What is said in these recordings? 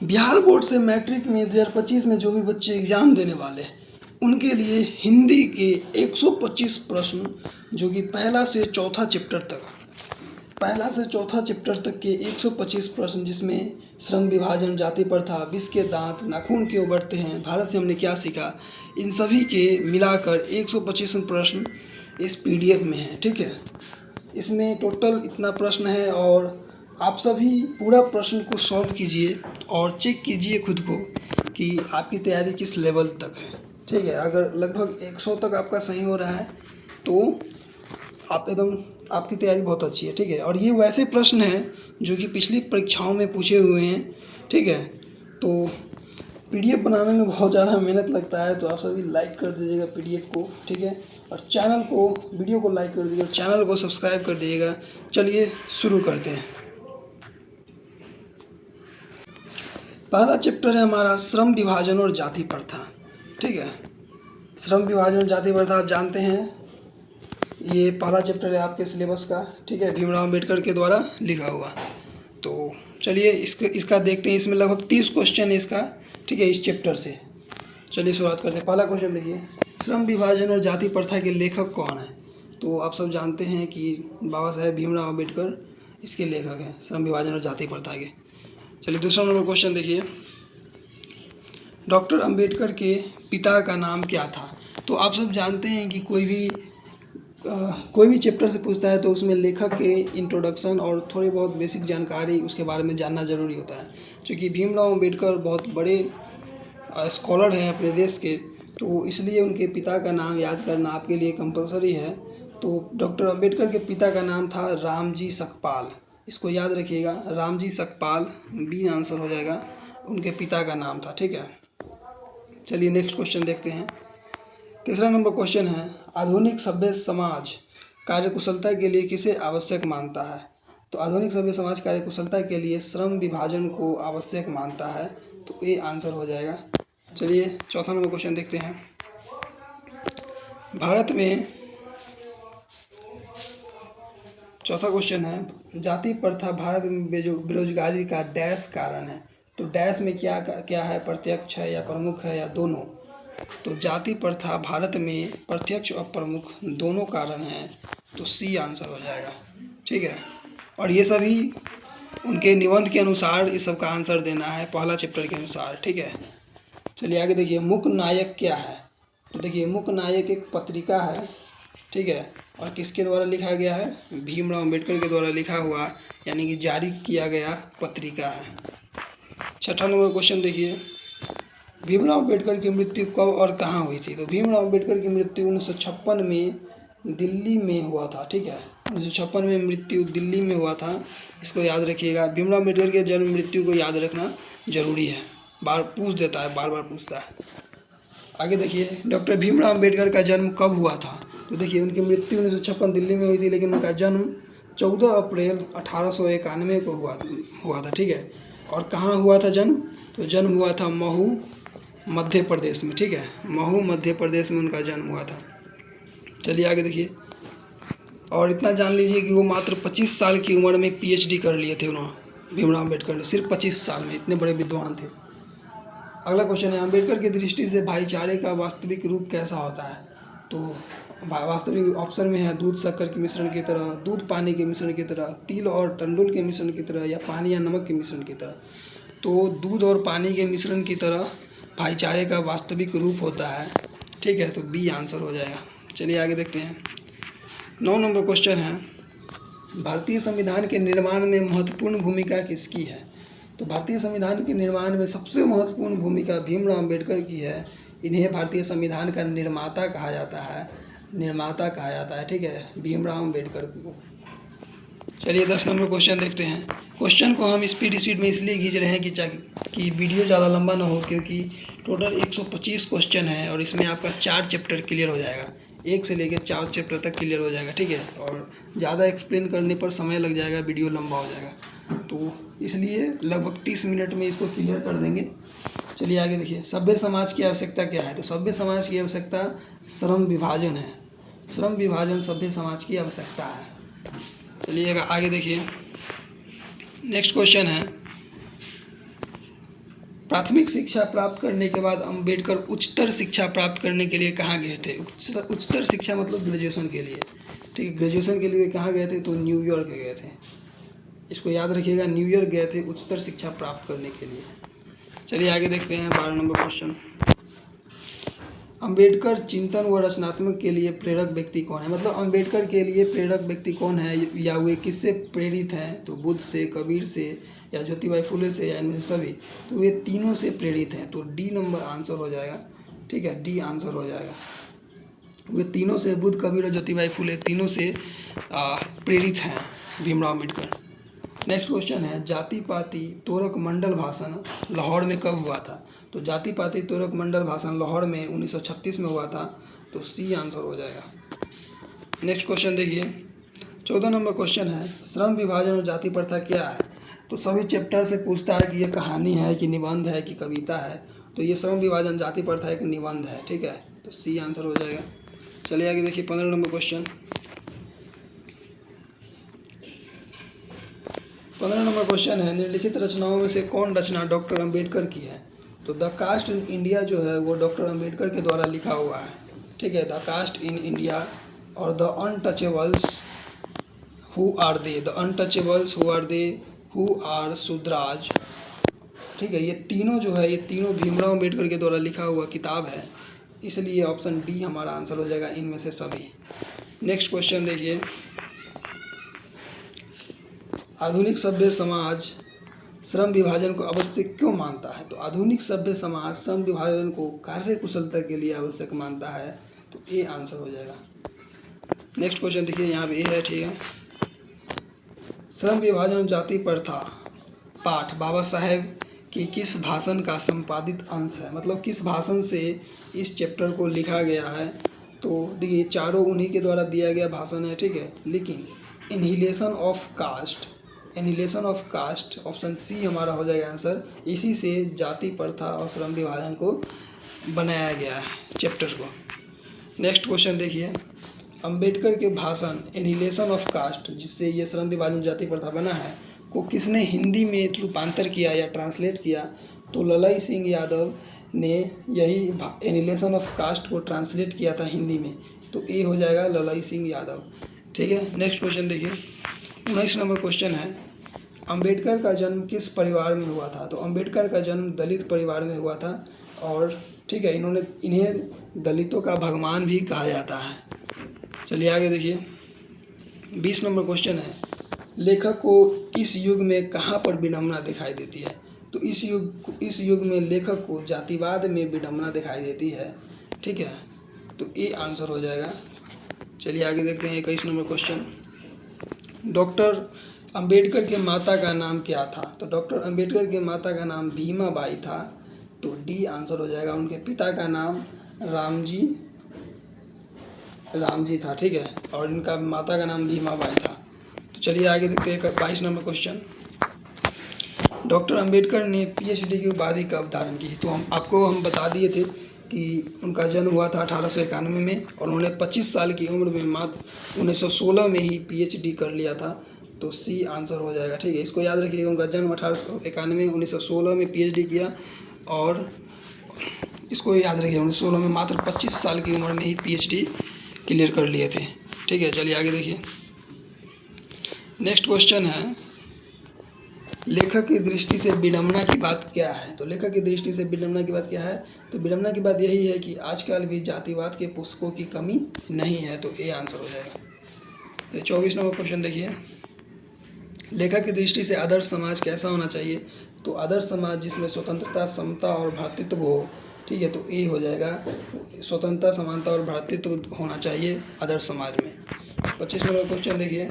Bihar board से matric में 2025 में जो भी बच्चे एग्ज़ाम देने वाले हैं उनके लिए हिंदी के 125 प्रश्न जो कि पहला से चौथा चैप्टर तक के 125 प्रश्न, जिसमें श्रम विभाजन, जाति प्रथा, विष के दांत, नाखून क्यों बढ़ते हैं, भारत से हमने क्या सीखा, इन सभी के मिलाकर 125 प्रश्न इस पीडीएफ में है। ठीक है, इसमें टोटल इतना प्रश्न है और आप सभी पूरा प्रश्न को सॉल्व कीजिए और चेक कीजिए खुद को कि आपकी तैयारी किस लेवल तक है। ठीक है, अगर लगभग 100 तक आपका सही हो रहा है तो आप एकदम, आपकी तैयारी बहुत अच्छी है। ठीक है, और ये वैसे प्रश्न हैं जो कि पिछली परीक्षाओं में पूछे हुए हैं। ठीक है, तो पीडीएफ बनाने में बहुत ज़्यादा मेहनत लगता है, तो आप सभी लाइक कर दीजिएगा पीडीएफ को। ठीक है, और चैनल को, वीडियो को लाइक कर दीजिएगा और चैनल को सब्सक्राइब कर दीजिएगा। चलिए शुरू करते हैं। पहला चैप्टर है हमारा श्रम विभाजन और जाति प्रथा। ठीक है, श्रम विभाजन और जाति प्रथा आप जानते हैं, ये पहला चैप्टर है आपके सिलेबस का। ठीक है, भीमराव अम्बेडकर के द्वारा लिखा हुआ। तो चलिए इसका देखते हैं। इसमें लगभग 30 क्वेश्चन है इसका। ठीक है, इस चैप्टर से चलिए शुरुआत करते हैं। पहला क्वेश्चन देखिए, श्रम विभाजन और जाति प्रथा के लेखक कौन है? तो आप सब जानते हैं कि बाबा साहेब भीमराव अम्बेडकर इसके लेखक हैं, श्रम विभाजन और जाति प्रथा के। चलिए दूसरा नंबर क्वेश्चन देखिए, डॉक्टर अम्बेडकर के पिता का नाम क्या था? तो आप सब जानते हैं कि कोई भी चैप्टर से पूछता है तो उसमें लेखक के इंट्रोडक्शन और थोड़ी बहुत बेसिक जानकारी उसके बारे में जानना ज़रूरी होता है। क्योंकि भीमराव अम्बेडकर बहुत बड़े स्कॉलर हैं अपने देश के, तो इसलिए उनके पिता का नाम याद करना आपके लिए कंपलसरी है। तो डॉक्टर अम्बेडकर के पिता का नाम था रामजी सकपाल, इसको याद रखिएगा, रामजी सकपाल, बी आंसर हो जाएगा, उनके पिता का नाम था। ठीक है, चलिए नेक्स्ट क्वेश्चन देखते हैं। तीसरा नंबर क्वेश्चन है, आधुनिक सभ्य समाज कार्यकुशलता के लिए किसे आवश्यक मानता है? तो आधुनिक सभ्य समाज कार्यकुशलता के लिए श्रम विभाजन को आवश्यक मानता है, तो ये आंसर हो जाएगा। चलिए चौथा नंबर क्वेश्चन देखते हैं। भारत में, चौथा क्वेश्चन है, जाति प्रथा भारत में बेरोजगारी का डैश कारण है। तो डैश में क्या क्या है, प्रत्यक्ष है या प्रमुख है या दोनों? तो जाति प्रथा भारत में प्रत्यक्ष और प्रमुख दोनों कारण हैं, तो सी आंसर हो जाएगा। ठीक है, और ये सभी उनके निबंध के अनुसार इस सब का आंसर देना है, पहला चैप्टर के अनुसार। ठीक है, चलिए आगे देखिए, मुक नायक क्या है? तो देखिए, मुक नायक एक पत्रिका है। ठीक है, और किसके द्वारा लिखा गया है? भीमराव अम्बेडकर के द्वारा लिखा हुआ, यानी कि जारी किया गया पत्रिका है। छठा नंबर क्वेश्चन देखिए, भीमराव अम्बेडकर की मृत्यु कब और कहाँ हुई थी? तो भीमराव अम्बेडकर की मृत्यु 1956 में दिल्ली में हुआ था। ठीक है, 1956 में मृत्यु दिल्ली में हुआ था, इसको याद रखिएगा। भीमराव अम्बेडकर के जन्म मृत्यु को याद रखना जरूरी है, बार बार पूछता है। आगे देखिए, डॉक्टर भीमराव अम्बेडकर का जन्म कब हुआ था? तो देखिए, उनकी मृत्यु 1956 दिल्ली में हुई थी, लेकिन उनका जन्म 14 अप्रैल 1891 को हुआ था। ठीक है, और कहाँ हुआ था जन्म? तो जन्म हुआ था महू, मध्य प्रदेश में। ठीक है, महू मध्य प्रदेश में उनका जन्म हुआ था। चलिए आगे देखिए, और इतना जान लीजिए कि वो मात्र 25 साल की उम्र में पीएचडी कर लिए थे उन्होंने, भीमराव अम्बेडकर ने, सिर्फ 25 साल में, इतने बड़े विद्वान थे। अगला क्वेश्चन है, अम्बेडकर की दृष्टि से भाईचारे का वास्तविक रूप कैसा होता है? तो वास्तविक ऑप्शन में है, दूध शक्कर के मिश्रण की तरह, दूध पानी के मिश्रण की तरह, तिल और टंडुल के मिश्रण की तरह, या पानी या नमक के मिश्रण की तरह। तो दूध और पानी के मिश्रण की तरह भाईचारे का वास्तविक रूप होता है। ठीक है, तो बी आंसर हो जाएगा। चलिए आगे देखते हैं। 9 नंबर क्वेश्चन है, भारतीय संविधान के निर्माण में महत्वपूर्ण भूमिका किसकी है? तो भारतीय संविधान के निर्माण में सबसे महत्वपूर्ण भूमिका भीमराव अम्बेडकर की है। इन्हें भारतीय संविधान का निर्माता कहा जाता है। ठीक है, भीमराव अम्बेडकर को। चलिए 10 नंबर क्वेश्चन देखते हैं। क्वेश्चन को हम स्पीड में इसलिए खींच रहे हैं कि वीडियो ज़्यादा लंबा ना हो, क्योंकि टोटल 125 क्वेश्चन है और इसमें आपका 4 चैप्टर क्लियर हो जाएगा, 1 से लेकर 4 चैप्टर तक क्लियर हो जाएगा। ठीक है, और ज़्यादा एक्सप्लेन करने पर समय लग जाएगा, वीडियो लंबा हो जाएगा, तो इसलिए लगभग 30 मिनट में इसको क्लियर कर देंगे। चलिए आगे देखिए, सभ्य समाज की आवश्यकता क्या है? तो सभ्य समाज की आवश्यकता श्रम विभाजन है। श्रम विभाजन सभ्य समाज की आवश्यकता है। चलिए आगे देखिए, नेक्स्ट क्वेश्चन है, प्राथमिक शिक्षा प्राप्त करने के बाद अम्बेडकर उच्चतर शिक्षा प्राप्त करने के लिए कहाँ गए थे? उच्चतर शिक्षा मतलब ग्रेजुएशन के लिए, ठीक है। ग्रेजुएशन के लिए कहाँ गए थे? तो न्यूयॉर्क गए थे। इसको याद रखिएगा, न्यूयॉर्क गए थे उच्चतर शिक्षा प्राप्त करने के लिए। चलिए आगे देखते हैं 12 नंबर क्वेश्चन। अम्बेडकर चिंतन व रचनात्मक के लिए प्रेरक व्यक्ति कौन है? मतलब अम्बेडकर के लिए प्रेरक व्यक्ति कौन है या वे किससे प्रेरित हैं? तो बुद्ध से, कबीर से, या ज्योतिबाई फुले से, या इनमें से सभी। तो वे तीनों से प्रेरित हैं, तो डी नंबर आंसर हो जाएगा, ठीक है, डी आंसर हो जाएगा। वे तीनों से, बुद्ध, कबीर और ज्योतिबाई फुले तीनों से प्रेरित हैं भीमराव अम्बेडकर। नेक्स्ट क्वेश्चन है, जाति पाति तोरक मंडल भाषण लाहौर में कब हुआ था? तो जाति पाति तोरक मंडल भाषण लाहौर में 1936 में हुआ था, तो सी आंसर हो जाएगा। नेक्स्ट क्वेश्चन देखिए, 14 नंबर क्वेश्चन है, श्रम विभाजन और जाति प्रथा क्या है? तो सभी चैप्टर से पूछता है कि ये कहानी है कि निबंध है कि कविता है। तो ये श्रम विभाजन जाति प्रथा एक निबंध है, ठीक है, तो सी आंसर हो जाएगा। चलिए आगे देखिए 15 नंबर क्वेश्चन। 15 नंबर क्वेश्चन है, निम्नलिखित रचनाओं में से कौन रचना डॉक्टर अम्बेडकर की है? तो द कास्ट इन इंडिया जो है वो डॉक्टर अम्बेडकर के द्वारा लिखा हुआ है, ठीक है। द कास्ट इन इंडिया और the untouchables who are they, the untouchables who are they, who are Shudras, ठीक है। ये तीनों जो है, ये तीनों भीमराव अम्बेडकर के द्वारा लिखा हुआ किताब है, इसलिए ऑप्शन डी हमारा आंसर हो जाएगा, इनमें से सभी। नेक्स्ट क्वेश्चन देखिए, आधुनिक सभ्य समाज श्रम विभाजन को आवश्यक क्यों मानता है? तो आधुनिक सभ्य समाज श्रम विभाजन को कार्य कुशलता के लिए आवश्यक मानता है, तो ए आंसर हो जाएगा। नेक्स्ट क्वेश्चन देखिए, यहाँ पे ए है, ठीक है। श्रम विभाजन जाति प्रथा पाठ बाबा साहेब के किस भाषण का संपादित अंश है? मतलब किस भाषण से इस चैप्टर को लिखा गया है? तो देखिए चारों उन्हीं के द्वारा दिया गया भाषण है, ठीक है। लेकिन annihilation of caste option C हमारा हो जाएगा आंसर। इसी से जाति प्रथा और श्रम विभाजन को बनाया गया है चैप्टर को। नेक्स्ट क्वेश्चन देखिए, अंबेडकर के भाषण एनिहिलेशन ऑफ कास्ट, जिससे ये श्रम विभाजन जाति प्रथा बना है, को किसने हिंदी में रूपांतर किया या ट्रांसलेट किया? तो ललाई सिंह यादव ने यही एनिहिलेशन ऑफ कास्ट को ट्रांसलेट किया था हिंदी में, तो ए हो जाएगा ललाई सिंह यादव, ठीक है। नेक्स्ट क्वेश्चन देखिए, 19 नंबर क्वेश्चन है, अंबेडकर का जन्म किस परिवार में हुआ था? तो अंबेडकर का जन्म दलित परिवार में हुआ था, और ठीक है, इन्हें दलितों का भगवान भी कहा जाता है। चलिए आगे देखिए, 20 नंबर क्वेश्चन है, लेखक को इस युग में कहाँ पर विडंबना दिखाई देती है? तो इस युग में लेखक को जातिवाद में विडंबना दिखाई देती है, ठीक है, तो ए आंसर हो जाएगा। चलिए आगे देखते हैं 21 नंबर क्वेश्चन, डॉक्टर अंबेडकर के माता का नाम क्या था? तो डॉक्टर अंबेडकर के माता का नाम भीमा बाई था, तो डी आंसर हो जाएगा। उनके पिता का नाम रामजी था, ठीक है, और इनका माता का नाम भीमा बाई था। तो चलिए आगे देखते हैं 22 नंबर क्वेश्चन, डॉक्टर अंबेडकर ने पीएचडी की उपाधि कब धारण की? तो हम बता दिए थे कि उनका जन्म हुआ था 1891 में, और उन्होंने 25 साल की उम्र में मात्र 1916 में ही पीएचडी कर लिया था, तो सी आंसर हो जाएगा, ठीक है। इसको याद रखिएगा, उनका जन्म 1891 में 1916 में पीएचडी किया, और इसको याद रखिए 1916 में मात्र 25 साल की उम्र में ही पीएचडी क्लियर कर लिए थे, ठीक है। चलिए आगे देखिए, नेक्स्ट क्वेश्चन है, लेखक की दृष्टि से विडंबना की बात क्या है? तो लेखक की दृष्टि से विडंबना की बात क्या है? तो विडंबना की बात यही है कि आजकल भी जातिवाद के पुस्तकों की कमी नहीं है, तो ए आंसर हो जाएगा। 24 नंबर क्वेश्चन देखिए, लेखक की दृष्टि से आदर्श समाज कैसा होना चाहिए? तो आदर्श समाज जिसमें स्वतंत्रता, समता और भ्रातृत्व हो, ठीक है, तो ए हो जाएगा, स्वतंत्रता, समानता और भ्रातृत्व होना चाहिए आदर्श समाज में। 25 नंबर क्वेश्चन देखिए,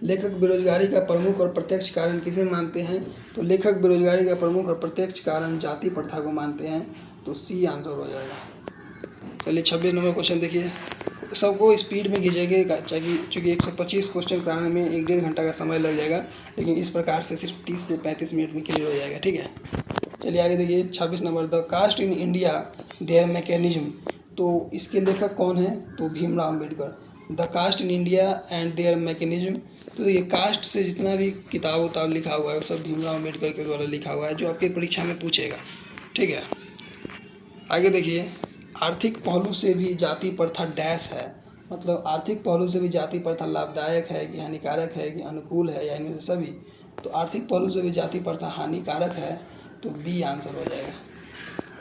लेखक बेरोजगारी का प्रमुख और प्रत्यक्ष कारण किसे मानते हैं? तो लेखक बेरोजगारी का प्रमुख और प्रत्यक्ष कारण जाति प्रथा को मानते हैं, तो सी आंसर हो जाएगा। चलिए 26 नंबर क्वेश्चन देखिए, सबको स्पीड में खींचेंगे चूँकि 125 क्वेश्चन कराने में 1-1.5 घंटा का समय लग जाएगा, लेकिन इस प्रकार से सिर्फ 30 से 35 मिनट में क्लियर हो जाएगा, ठीक है। चलिए आगे देखिए, 26 number, the caste in India their mechanism, तो इसके लेखक कौन है? तो Bhimrao Ambedkar. The caste in India and their mechanism, तो देखिए कास्ट से जितना भी किताब उताब लिखा हुआ है वो सब भीमराव अम्बेडकर के द्वारा लिखा हुआ है, जो आपकी परीक्षा में पूछेगा। ठीक है, आगे देखिए, आर्थिक पहलू से भी जाति प्रथा डैश है, मतलब आर्थिक पहलू से भी जाति प्रथा लाभदायक है कि हानिकारक है कि अनुकूल है, या इनमें से सभी। तो आर्थिक पहलू से भी जाति प्रथा हानिकारक है, तो बी आंसर हो जाएगा।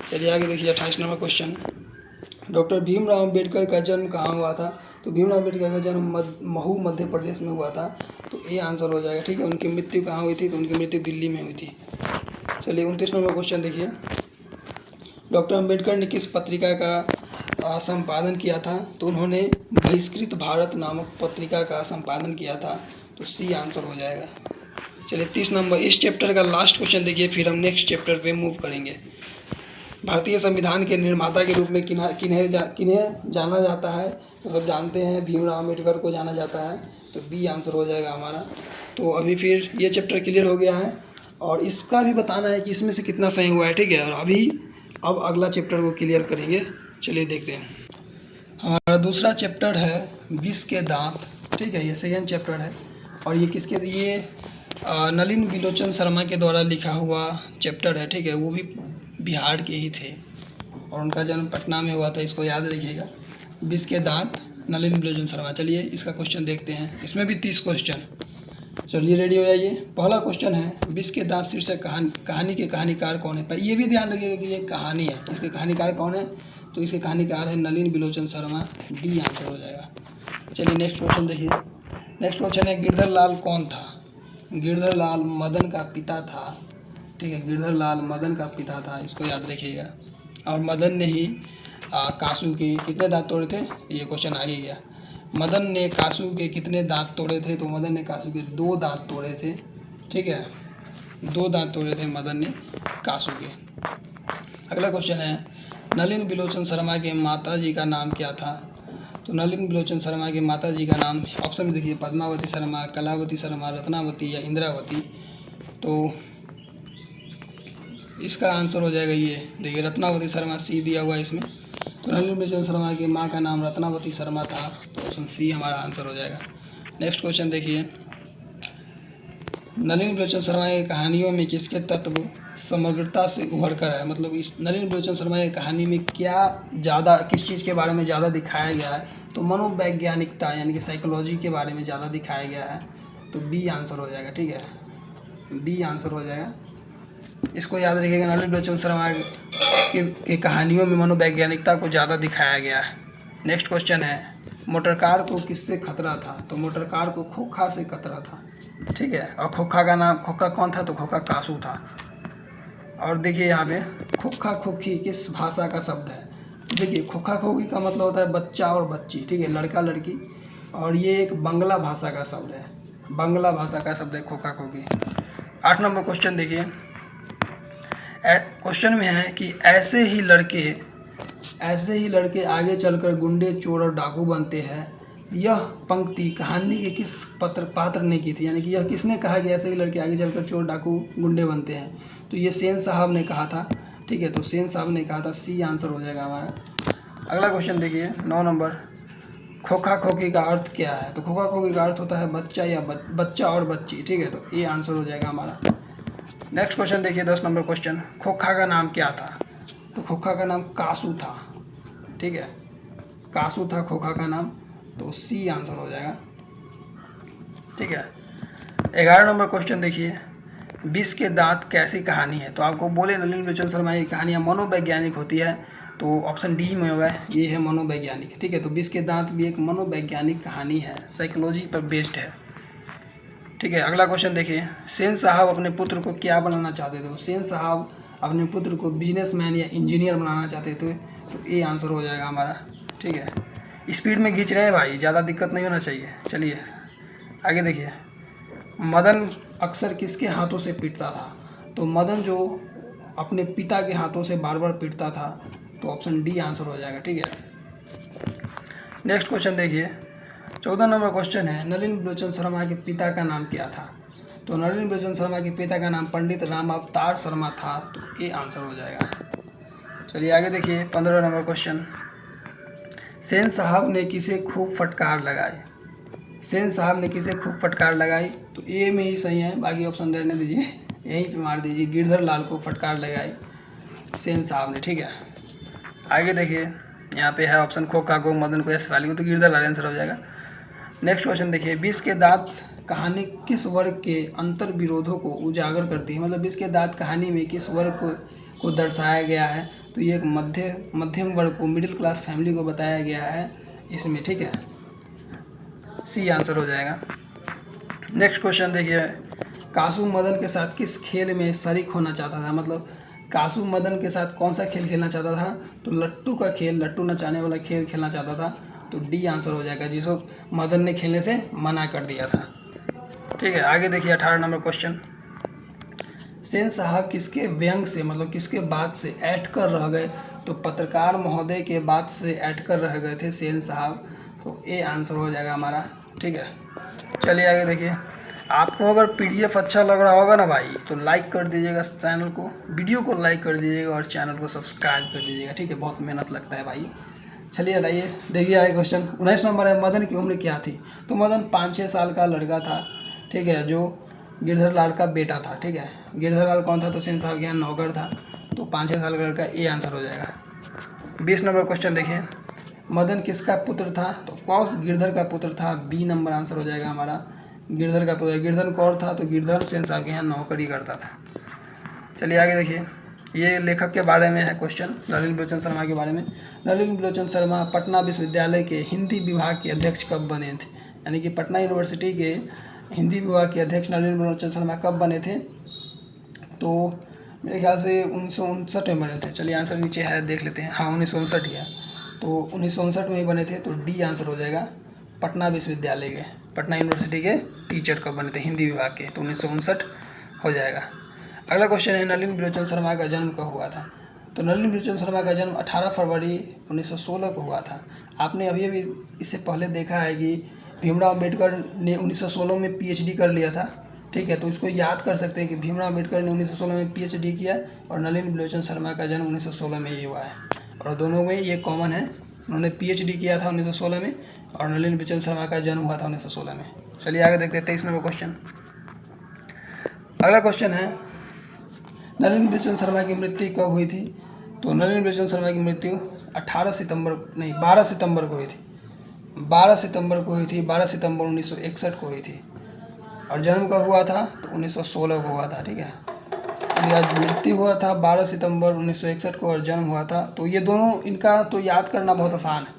चलिए आगे देखिए 28 number question. Doctor Bhimrao Ambedkar का जन्म कहाँ हुआ था? तो भीमराव अम्बेडकर का जन्म महू मध्य प्रदेश में हुआ था, तो ए आंसर हो जाएगा। ठीक है, उनकी मृत्यु कहाँ हुई थी? तो उनकी मृत्यु दिल्ली में हुई थी। चलिए 29 नंबर क्वेश्चन देखिए, डॉक्टर अम्बेडकर ने किस पत्रिका का संपादन किया था? तो उन्होंने बहिष्कृत भारत नामक पत्रिका का संपादन किया था, तो सी आंसर हो जाएगा। चलिए 30 नंबर, इस चैप्टर का लास्ट क्वेश्चन देखिए, फिर हम नेक्स्ट चैप्टर पे मूव करेंगे। भारतीय संविधान के निर्माता के रूप में किन्हें जाना जाता है? तो सब जानते हैं भीमराव अम्बेडकर को जाना जाता है, तो बी आंसर हो जाएगा हमारा। तो अभी फिर ये चैप्टर क्लियर हो गया है, और इसका भी बताना है कि इसमें से कितना सही हुआ है। ठीक है, और अब अगला चैप्टर को क्लियर करेंगे। चलिए देखते हैं, हमारा दूसरा चैप्टर है विष के दांत। ठीक है, ये सेकेंड चैप्टर है, और ये किसके, ये नलिन बिलोचन शर्मा के द्वारा लिखा हुआ चैप्टर है। ठीक है, वो भी बिहार के ही थे, और उनका जन्म पटना में हुआ था, इसको याद रखिएगा। विष के दांत, नलिन बिलोचन शर्मा। चलिए इसका क्वेश्चन देखते हैं, इसमें भी 30 क्वेश्चन। चलिए रेडी हो जाइए। पहला क्वेश्चन है, विष के दांत शीर्षक कहानी के कहानीकार कौन है? पर ये भी ध्यान रखिएगा कि ये कहानी है, इसके कहानीकार कौन है? तो इसके कहानीकार है नलिन बिलोचन शर्मा, डी आंसर हो जाएगा। चलिए नेक्स्ट क्वेश्चन देखिए। नेक्स्ट क्वेश्चन है, गिरधर लाल कौन था? गिरधर लाल मदन का पिता था। ठीक है, गिरधर लाल मदन का पिता था, इसको याद रखिएगा। और मदन ने ही कासू के कितने दांत तोड़े थे? ये क्वेश्चन आ ही गया। मदन ने कासू के कितने दांत तोड़े थे? तो मदन ने कासू के 2 दांत तोड़े थे। ठीक है, 2 दांत तोड़े थे मदन ने कासू के। अगला क्वेश्चन है, नलिन बिलोचन शर्मा के माता जी का नाम क्या था? तो नलिन बिलोचन शर्मा के माता जी का नाम, ऑप्शन में देखिए, पद्मावती शर्मा, कलावती शर्मा, रत्नावती या इंद्रावती। तो इसका आंसर हो जाएगा ये, देखिए रत्नावती शर्मा, सी दिया हुआ है इसमें। तो नलिन बिलोचन शर्मा की माँ का नाम रत्नावती शर्मा था, तो ऑप्शन सी हमारा आंसर हो जाएगा। नेक्स्ट क्वेश्चन देखिए, नलिन बिलोचन शर्मा की कहानियों में किसके तत्व समग्रता से उभर कर है? मतलब इस नलिन बिलोचन शर्मा की कहानी में क्या ज़्यादा, किस चीज़ के बारे में ज़्यादा दिखाया गया है? तो मनोवैज्ञानिकता यानी कि साइकोलॉजी के बारे में ज़्यादा दिखाया गया है, तो बी आंसर हो जाएगा। ठीक है, बी आंसर हो जाएगा। इसको याद रखिएगा, नलिन बिलोचन शर्मा के कहानियों में मनोवैज्ञानिकता को ज़्यादा दिखाया गया है। नेक्स्ट क्वेश्चन है, मोटरकार को किससे खतरा था? तो मोटरकार को खोखा से खतरा था। ठीक है, और खोखा का नाम, खोखा कौन था? तो खोखा कासू था। और देखिए यहाँ पे खोखा खोखी किस भाषा का शब्द है? देखिए खोखा खोखी का मतलब होता है बच्चा और बच्ची। ठीक है, लड़का लड़की, और ये एक बंगला भाषा का शब्द है, बंगला भाषा का शब्द है खोखा खोखी। 8 नंबर क्वेश्चन देखिए, क्वेश्चन में है कि ऐसे ही लड़के आगे चलकर गुंडे, चोर और डाकू बनते हैं। यह पंक्ति कहानी के किस पात्र ने की थी? यानी कि यह किसने कहा कि ऐसे ही लड़के आगे चलकर चोर, डाकू, गुंडे बनते हैं? तो ये सेन साहब ने कहा था। ठीक है, तो सेन साहब ने कहा था, सी आंसर हो जाएगा हमारा। अगला क्वेश्चन देखिए 9 नंबर, खोखा खोखी का अर्थ क्या है? तो खोखा खोखी का अर्थ होता है बच्चा या बच्चा और बच्ची। ठीक है, तो ये आंसर हो जाएगा हमारा। नेक्स्ट क्वेश्चन देखिए 10 नंबर क्वेश्चन, खोखा का नाम क्या था? तो खोखा का नाम कासू था। ठीक है, कासू था खोखा का नाम, तो सी आंसर हो जाएगा। ठीक है, 11 नंबर क्वेश्चन देखिए, विष के दांत कैसी कहानी है? तो आपको बोले नलिन बिलोचन शर्मा की कहानियाँ मनोवैज्ञानिक होती है, तो ऑप्शन डी में होगा, ये है मनोवैज्ञानिक। ठीक है, तो विष के दांत भी एक मनोवैज्ञानिक कहानी है, साइकोलॉजी पर बेस्ड है। ठीक है, अगला क्वेश्चन देखिए, सेन साहब अपने पुत्र को क्या बनाना चाहते थे? तो सेन साहब अपने पुत्र को बिजनेसमैन या इंजीनियर बनाना चाहते थे, तो ए आंसर हो जाएगा हमारा। ठीक है, स्पीड में खींच रहे हैं भाई, ज़्यादा दिक्कत नहीं होना चाहिए। चलिए आगे देखिए, मदन अक्सर किसके हाथों से पीटता था? तो मदन जो अपने पिता के हाथों से बार बार पीटता था, तो ऑप्शन डी आंसर हो जाएगा। ठीक है, नेक्स्ट क्वेश्चन देखिए 14 नंबर क्वेश्चन है, नलिन बिलोचन शर्मा के पिता का नाम क्या था? तो नलिन बिलोचन शर्मा के पिता का नाम पंडित राम अवतार शर्मा था, तो ए आंसर हो जाएगा। चलिए आगे देखिए 15 नंबर क्वेश्चन, सेन साहब ने किसे खूब फटकार लगाई? सेन साहब ने किसे खूब फटकार लगाई, तो ए में ही सही है, बाकी ऑप्शन रहने दीजिए, यहीं पे मार दीजिए, गिरधर लाल को फटकार लगाई सेन साहब ने, ठीक है। आगे देखिए यहाँ पे है ऑप्शन खोखा को, मदन को, यश वाली को, तो गिरधर लाल आंसर हो जाएगा। नेक्स्ट क्वेश्चन देखिए, विष के दांत कहानी किस वर्ग के अंतर विरोधों को उजागर करती है, मतलब विष के दांत कहानी में किस वर्ग को दर्शाया गया है, तो ये एक मध्यम वर्ग को, मिडिल क्लास फैमिली को बताया गया है इसमें, ठीक है, सी आंसर हो जाएगा। नेक्स्ट क्वेश्चन देखिए, कासू मदन के साथ किस खेल में शरीक होना चाहता था, मतलब कासू मदन के साथ कौन सा खेल खेलना चाहता था, तो लट्टू का खेल, लट्टू नचाने वाला खेल खेलना चाहता था, तो डी आंसर हो जाएगा, जिसको मदन ने खेलने से मना कर दिया था, ठीक है। आगे देखिए 18 नंबर क्वेश्चन, सेन साहब किसके व्यंग से, मतलब किसके बात से ऐठ कर रह गए, तो पत्रकार महोदय के बात से ऐठ कर रह गए थे सेन साहब, तो ए आंसर हो जाएगा हमारा, ठीक है। चलिए आगे देखिए, आपको अगर पीडीएफ अच्छा लग रहा होगा ना भाई, तो लाइक कर दीजिएगा चैनल को, वीडियो को लाइक कर दीजिएगा और चैनल को सब्सक्राइब कर दीजिएगा, ठीक है, बहुत मेहनत लगता है भाई। चलिए लाइए देखिए आगे क्वेश्चन 19 नंबर है, मदन की उम्र क्या थी, तो मदन 5-6 साल का लड़का था, ठीक है, जो गिरधर लाल का बेटा था, ठीक है। गिरधर लाल कौन था, तो सेन साहब के यहाँ नौकर था, तो 5-6 साल का लड़का, ए आंसर हो जाएगा। 20 नंबर क्वेश्चन देखिए, मदन किसका पुत्र था, तो ऑफकोर्स गिरधर का पुत्र था, बी नंबर आंसर हो जाएगा हमारा, गिरधर का पुत्र। गिरधर कौन था, तो गिरधर सेन साहब के यहाँ नौकरी करता था। चलिए आगे देखिए, ये लेखक के बारे में है क्वेश्चन, नलिन बिलोचन शर्मा के बारे में। नलिन बिलोचन शर्मा पटना विश्वविद्यालय के हिंदी विभाग के अध्यक्ष कब बने थे, यानी कि पटना यूनिवर्सिटी के हिंदी विभाग के अध्यक्ष नलिन बिलोचन शर्मा कब बने थे, तो मेरे ख्याल से 1959 में बने थे। चलिए आंसर नीचे है, देख लेते हैं, हाँ 1959 ही है, तो 1959 में ही बने थे, तो डी आंसर हो जाएगा। पटना विश्वविद्यालय के, पटना यूनिवर्सिटी के टीचर कब बने थे, हिंदी विभाग के, तो 1959 हो जाएगा। अगला क्वेश्चन है, नलिन बिलोचन शर्मा का जन्म कब हुआ था, तो नलिन बिलोचन शर्मा का जन्म 18 फरवरी 1916 को हुआ था। आपने अभी अभी इससे पहले देखा है कि भीमराव अम्बेडकर ने 1916 में पीएचडी कर लिया था, ठीक है, तो इसको याद कर सकते हैं कि भीमराव अम्बेडकर ने 1916 में पीएचडी किया और नलिन बिलोचन शर्मा का जन्म 1916 में ही हुआ है, और दोनों में ये कॉमन है, उन्होंने पीएचडी किया था 1916 में और नलिन बिलोचन शर्मा का जन्म हुआ था 1916 में। चलिए आगे देखते हैं 23 नंबर क्वेश्चन। अगला क्वेश्चन है, नलिन बिलोचन शर्मा की मृत्यु कब हुई थी, तो नलिन बिलोचन शर्मा की मृत्यु 12 सितंबर को हुई थी, 12 सितंबर को हुई थी, 12 सितंबर 1961 को हुई थी, और जन्म कब हुआ था, तो 1916 को हुआ था, ठीक है। आज मृत्यु हुआ था 12 सितंबर 1961 को और जन्म हुआ था, तो ये दोनों, इनका तो याद करना बहुत आसान है,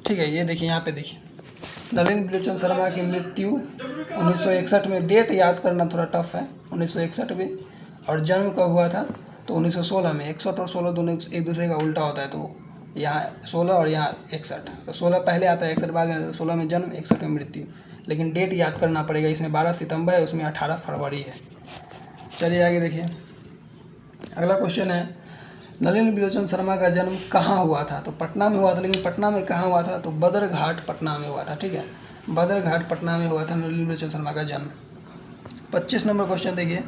ठीक है। ये देखिए यहाँ पे देखिए, नलिन बिलोचन शर्मा की मृत्यु 1961 में, डेट याद करना थोड़ा टफ है, 1961 में, और जन्म कब हुआ था, तो 1916 में। 61 और 16 दोनों एक दूसरे का उल्टा होता है, तो यहाँ 16 और यहाँ 61, तो 16 पहले आता है 61 बाद में आता है, 16 में जन्म 61 में मृत्यु, लेकिन डेट याद करना पड़ेगा, इसमें 12 सितंबर है, उसमें 18 फरवरी है। चलिए आगे देखिए, अगला क्वेश्चन है, नलिन बिलोचन शर्मा का जन्म कहाँ हुआ था, तो पटना में हुआ था, लेकिन पटना में कहाँ हुआ था, तो बदरघाट पटना में हुआ था, ठीक है, बदरघाट पटना में हुआ था नलिन बिलोचन शर्मा का जन्म। 25 नंबर क्वेश्चन देखिए,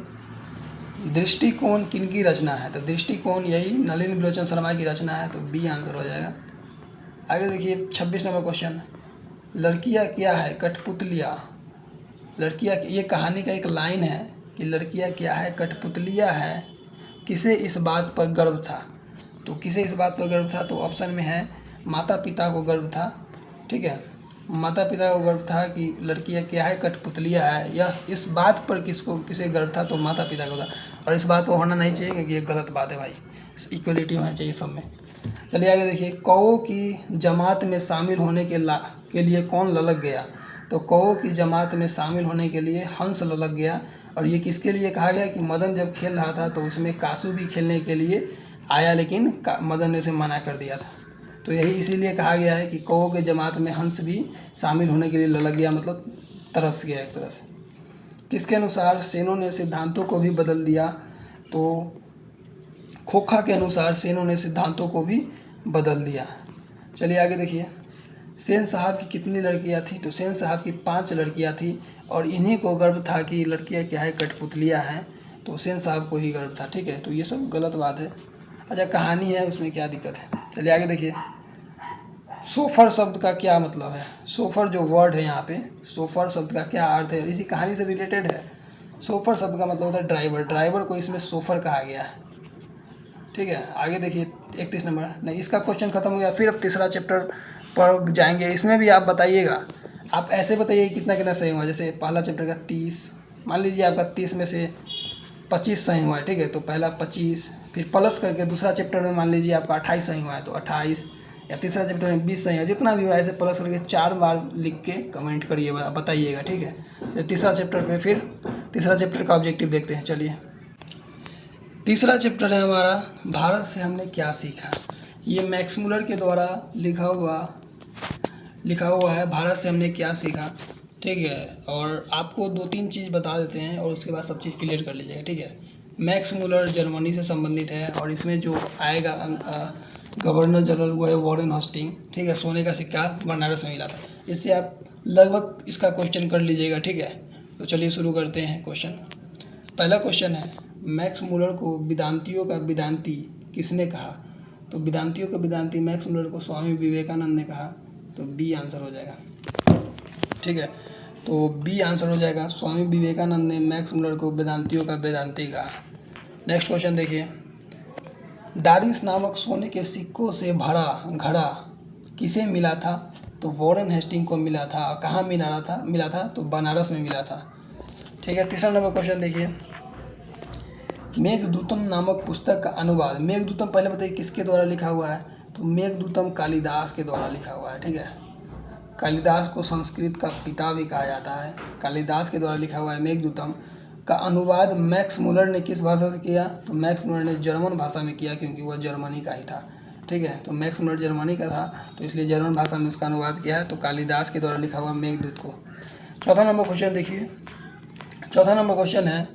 दृष्टिकोण किनकी रचना है, तो दृष्टिकोण यही नलिन बिलोचन शर्मा की रचना है, तो बी आंसर हो जाएगा। आगे देखिए 26 नंबर क्वेश्चन, लड़कियां क्या है कठपुतलियाँ, लड़कियां, ये कहानी का एक लाइन है कि लड़कियां क्या है कठपुतलियाँ है, किसे इस बात पर गर्व था, तो किसे इस बात पर गर्व था, तो ऑप्शन में है माता पिता को गर्व था, ठीक है, माता पिता को गर्व था कि लड़कियां क्या है कठपुतलियाँ है, यह इस बात पर किसे गर्व था, तो माता पिता को था, और इस बात पर होना नहीं चाहिए क्योंकि ये गलत बात है भाई, इक्वलिटी होना चाहिए सब में। चलिए आगे देखिए, कौओं की जमात में शामिल होने के लिए कौन ललक गया, तो कौओं की जमात में शामिल होने के लिए हंस ललक गया, और ये किसके लिए कहा गया कि मदन जब खेल रहा था तो उसमें कासू भी खेलने के लिए आया, लेकिन मदन ने उसे मना कर दिया था, तो यही इसीलिए कहा गया है कि कौओं के जमात में हंस भी शामिल होने के लिए ललक गया, मतलब तरस गया एक तरह से। किसके अनुसार सेनों ने सिद्धांतों को भी बदल दिया, तो खोखा के अनुसार सेनों ने सिद्धांतों को भी बदल दिया। चलिए आगे देखिए, सेन साहब की कितनी लड़कियां थी, तो सेन साहब की 5 लड़कियां थी, और इन्हीं को गर्व था कि लड़कियां क्या है कठपुतलियाँ हैं, तो सेन साहब को ही गर्व था, ठीक है, तो ये सब गलत बात है। अच्छा कहानी है उसमें क्या दिक्कत है। चलिए आगे देखिए, सोफर शब्द का क्या मतलब है? सोफर जो वर्ड है यहाँ पे, सोफर शब्द का क्या अर्थ है? इसी कहानी से रिलेटेड है। सोफर शब्द का मतलब होता है ड्राइवर, ड्राइवर को इसमें सोफर कहा गया है। ठीक है, आगे देखिए 31 नंबर। नहीं, इसका क्वेश्चन खत्म हो गया। फिर अब तीसरा चैप्टर पर जाएंगे। इसमें भी आप बताइएगा, आप ऐसे बताइए कितना कितना सही हुआ। जैसे पहला चैप्टर का 30, मान लीजिए आपका 30 में से 25 सही हुआ है। ठीक है, तो पहला 25, फिर प्लस करके दूसरा चैप्टर में मान लीजिए आपका 28 सही हुआ है तो 28, या तीसरा चैप्टर में 20 सही है। जितना भी हुआ ऐसे प्लस करके 4 बार लिख के कमेंट करिए, बताइएगा। ठीक है, तो तीसरा चैप्टर पे फिर तीसरा चैप्टर का ऑब्जेक्टिव देखते हैं। चलिए, तीसरा चैप्टर है हमारा भारत से हमने क्या सीखा। ये मैक्स मुलर के द्वारा लिखा हुआ है, भारत से हमने क्या सीखा। ठीक है, और आपको 2-3 चीज़ बता देते हैं और उसके बाद सब चीज़ क्लियर कर लीजिएगा। ठीक है, मैक्स मुलर जर्मनी से संबंधित है और इसमें जो आएगा गवर्नर जनरल वो है वॉरेन हॉस्टिंग। ठीक है, सोने का सिक्का बनारस में मिला था। इससे आप लगभग इसका क्वेश्चन कर लीजिएगा। ठीक है, तो चलिए शुरू करते हैं क्वेश्चन। पहला क्वेश्चन है, मैक्स मुलर को वेदांतियों का वेदांती किसने कहा? तो वेदांतियों का वेदांती मैक्स मुलर को स्वामी विवेकानंद ने कहा, तो बी आंसर हो जाएगा। ठीक है, तो बी आंसर हो जाएगा, स्वामी विवेकानंद ने मैक्स मुलर को वेदांतियों का वेदांती कहा। नेक्स्ट क्वेश्चन देखिए, दारिस नामक सोने के सिक्कों से भरा घड़ा किसे मिला था? तो वॉरेन हेस्टिंग को मिला था। कहाँ मिला था तो बनारस में मिला था। ठीक है, तीसरा नंबर क्वेश्चन देखिए, मेघदूतम नामक पुस्तक का अनुवाद, मेघदूतम पहले बताइए किसके द्वारा लिखा हुआ है? तो मेघदूतम कालिदास के द्वारा लिखा हुआ है। ठीक है, कालिदास को संस्कृत का पिता भी कहा जाता है। कालिदास के द्वारा लिखा हुआ है मेघदूतम का अनुवाद मैक्स मुलर ने किस भाषा से किया? तो मैक्स मुलर ने जर्मन भाषा में किया, क्योंकि वह जर्मनी का ही था। ठीक है, तो मैक्स मुलर जर्मनी का था तो इसलिए जर्मन भाषा में उसका अनुवाद किया है। तो कालिदास के द्वारा लिखा हुआ मेघदूत को। चौथा नंबर क्वेश्चन देखिए, चौथा नंबर क्वेश्चन है,